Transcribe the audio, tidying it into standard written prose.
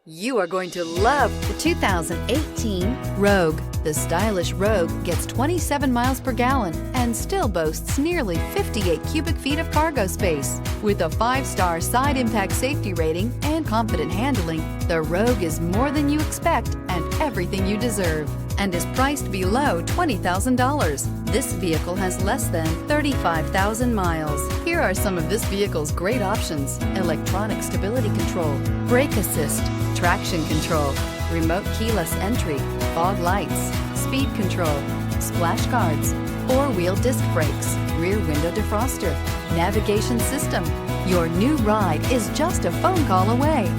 You are going to love the 2018 Rogue. The stylish Rogue gets 27 miles per gallon and still boasts nearly 58 cubic feet of cargo space. With a 5-star side impact safety rating and confident handling, the Rogue is more than you expect and everything you deserve, and is priced below $20,000. This vehicle has less than 35,000 miles. Here are some of this vehicle's great options: electronic stability control, brake assist, traction control, remote keyless entry, fog lights, speed control, splash guards, 4-wheel disc brakes, rear window defroster, navigation system. Your new ride is just a phone call away.